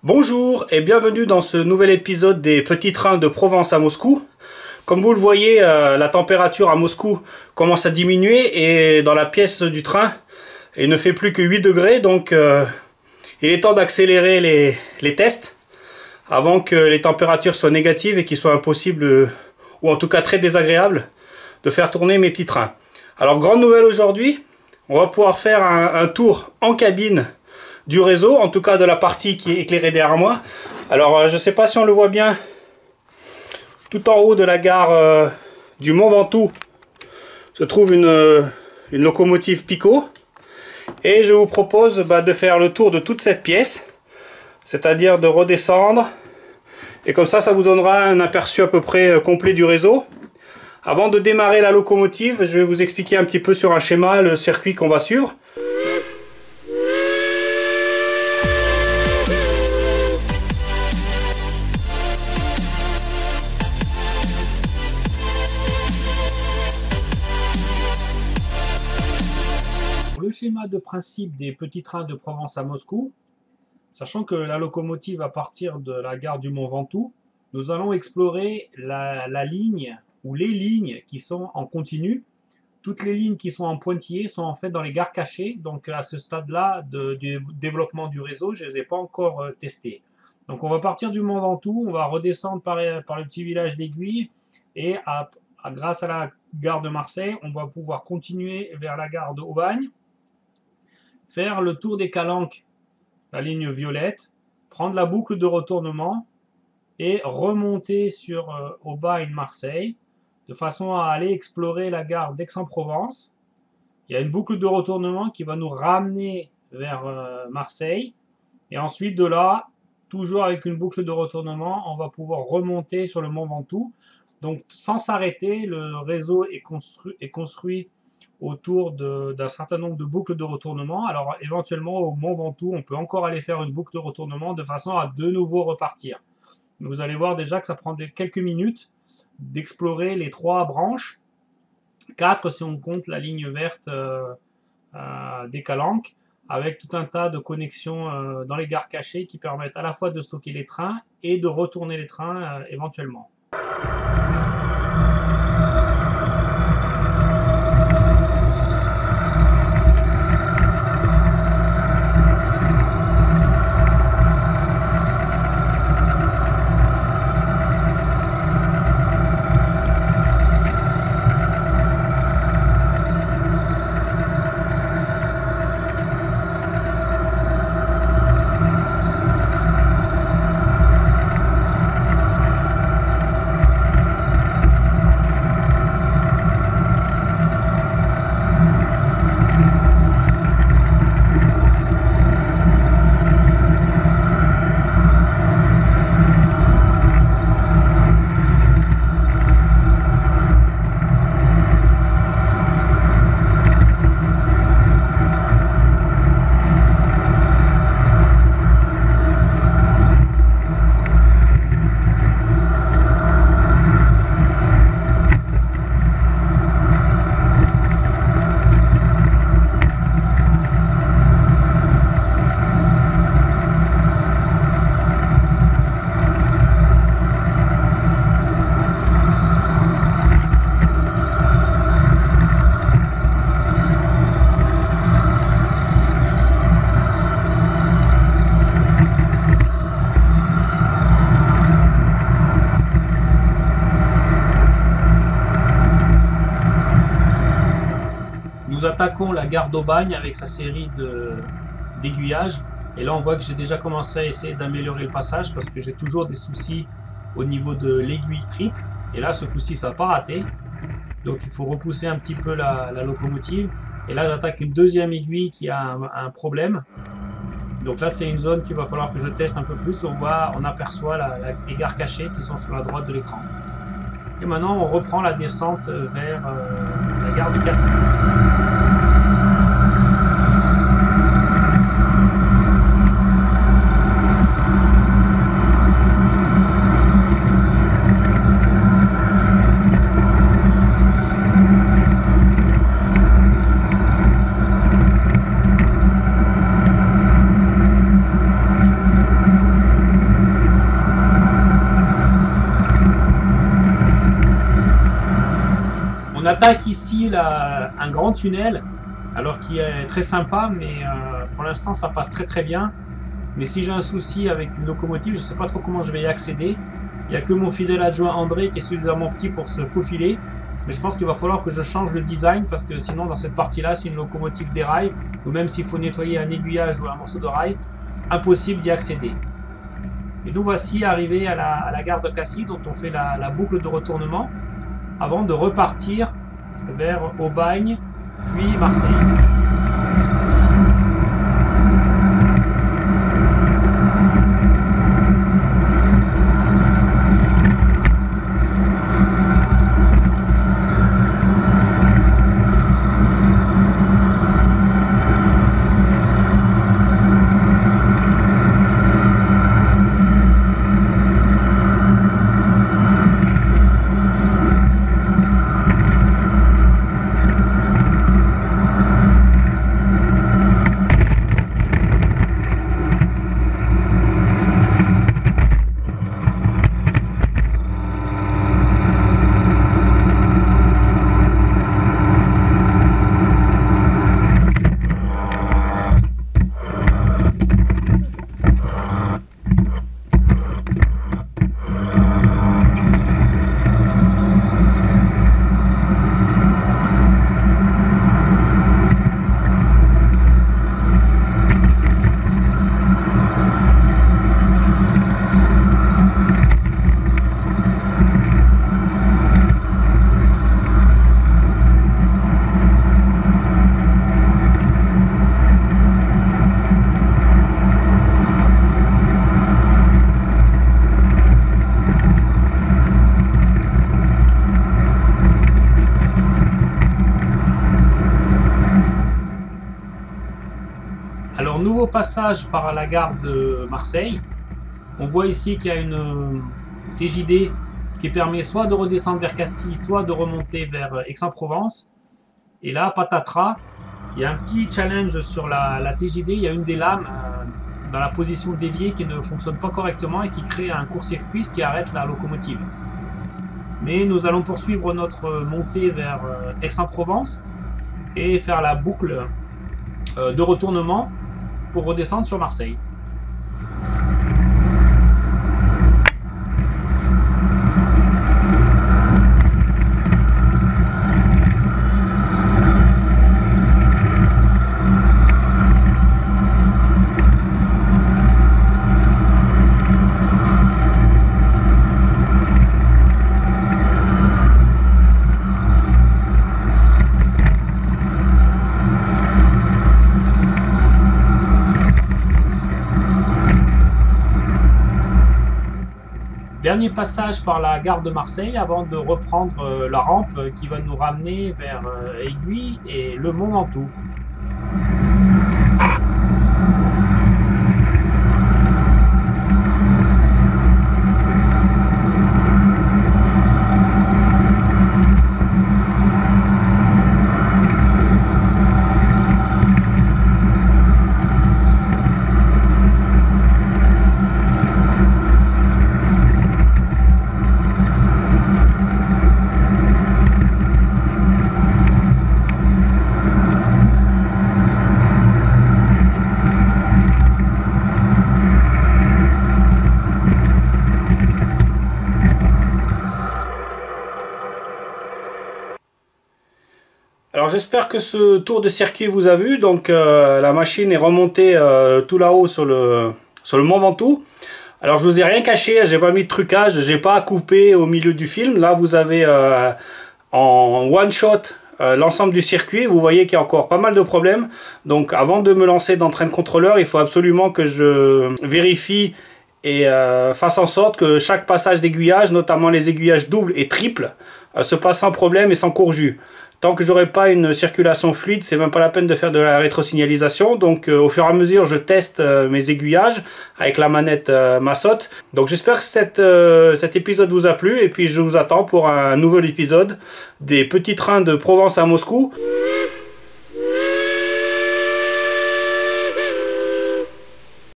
Bonjour et bienvenue dans ce nouvel épisode des petits trains de Provence à Moscou. Comme vous le voyez, la température à Moscou commence à diminuer et dans la pièce du train, il ne fait plus que 8 degrés. Donc il est temps d'accélérer les tests avant que les températures soient négatives et qu'il soit impossible, ou en tout cas très désagréable, de faire tourner mes petits trains. Alors grande nouvelle aujourd'hui, on va pouvoir faire un tour en cabine du réseau, en tout cas de la partie qui est éclairée derrière moi. Alors je ne sais pas si on le voit bien, tout en haut de la gare du Mont Ventoux se trouve une locomotive Pico, et je vous propose de faire le tour de toute cette pièce, c'est-à-dire de redescendre, et comme ça vous donnera un aperçu à peu près complet du réseau. Avant de démarrer la locomotive, je vais vous expliquer un petit peu sur un schéma le circuit qu'on va suivre. Le schéma de principe des petits trains de Provence à Moscou, sachant que la locomotive va partir de la gare du Mont Ventoux, nous allons explorer la ligne ou les lignes qui sont en continu. Toutes les lignes qui sont en pointillé sont en fait dans les gares cachées, donc à ce stade-là du développement du réseau, je ne les ai pas encore testées. Donc on va partir du Mont Ventoux, on va redescendre par le petit village d'Aiguille, et grâce à la gare de Marseille, on va pouvoir continuer vers la gare de Aubagne, faire le tour des Calanques, la ligne violette, prendre la boucle de retournement et remonter sur Aubagne-Marseille, de façon à aller explorer la gare d'Aix-en-Provence. Il y a une boucle de retournement qui va nous ramener vers Marseille, et ensuite de là, toujours avec une boucle de retournement, on va pouvoir remonter sur le Mont Ventoux. Donc sans s'arrêter, le réseau est construit autour d'un certain nombre de boucles de retournement. Alors éventuellement au Mont Ventoux, on peut encore aller faire une boucle de retournement de façon à de nouveau repartir. Mais vous allez voir déjà que ça prend quelques minutes d'explorer les 3 branches, 4 si on compte la ligne verte des Calanques, avec tout un tas de connexions dans les gares cachées qui permettent à la fois de stocker les trains et de retourner les trains éventuellement. Nous attaquons la gare d'Aubagne avec sa série d'aiguillages, et là on voit que j'ai déjà commencé à essayer d'améliorer le passage parce que j'ai toujours des soucis au niveau de l'aiguille triple, et là ce coup-ci ça n'a pas raté, donc il faut repousser un petit peu la locomotive, et là j'attaque une deuxième aiguille qui a un problème. Donc là c'est une zone qu'il va falloir que je teste un peu plus. On aperçoit les gares cachées qui sont sur la droite de l'écran. Et maintenant on reprend la descente vers la gare de Cassis. J'attaque ici un grand tunnel, alors qui est très sympa, mais pour l'instant ça passe très bien. Mais si j'ai un souci avec une locomotive, je ne sais pas trop comment je vais y accéder. Il n'y a que mon fidèle adjoint André qui est suffisamment petit pour se faufiler. Mais je pense qu'il va falloir que je change le design, parce que sinon dans cette partie-là, si une locomotive déraille, ou même s'il faut nettoyer un aiguillage ou un morceau de rail, impossible d'y accéder. Et nous voici arrivés à la gare de Cassis, dont on fait la boucle de retournement, avant de repartir vers Aubagne, puis Marseille. Alors, nouveau passage par la gare de Marseille. On voit ici qu'il y a une TJD qui permet soit de redescendre vers Cassis, soit de remonter vers Aix-en-Provence. Et là, patatras, il y a un petit challenge sur la TJD. Il y a une des lames dans la position déviée qui ne fonctionne pas correctement et qui crée un court-circuit, ce qui arrête la locomotive. Mais nous allons poursuivre notre montée vers Aix-en-Provence et faire la boucle de retournement pour redescendre sur Marseille. Dernier passage par la gare de Marseille avant de reprendre la rampe qui va nous ramener vers Aiguille et le Mont Ventoux. Alors j'espère que ce tour de circuit vous a vu. Donc la machine est remontée tout là-haut sur le Mont Ventoux. Alors je vous ai rien caché, j'ai pas mis de trucage, j'ai pas à couper au milieu du film. Là vous avez en one shot l'ensemble du circuit. Vous voyez qu'il y a encore pas mal de problèmes. Donc avant de me lancer dans Train Controller, il faut absolument que je vérifie et fasse en sorte que chaque passage d'aiguillage, notamment les aiguillages doubles et triples, se passe sans problème et sans courjus. Tant que j'aurai pas une circulation fluide, c'est même pas la peine de faire de la rétrosignalisation. Donc au fur et à mesure, je teste mes aiguillages avec la manette Massot. Donc j'espère que cet épisode vous a plu et puis je vous attends pour un nouvel épisode des petits trains de Provence à Moscou.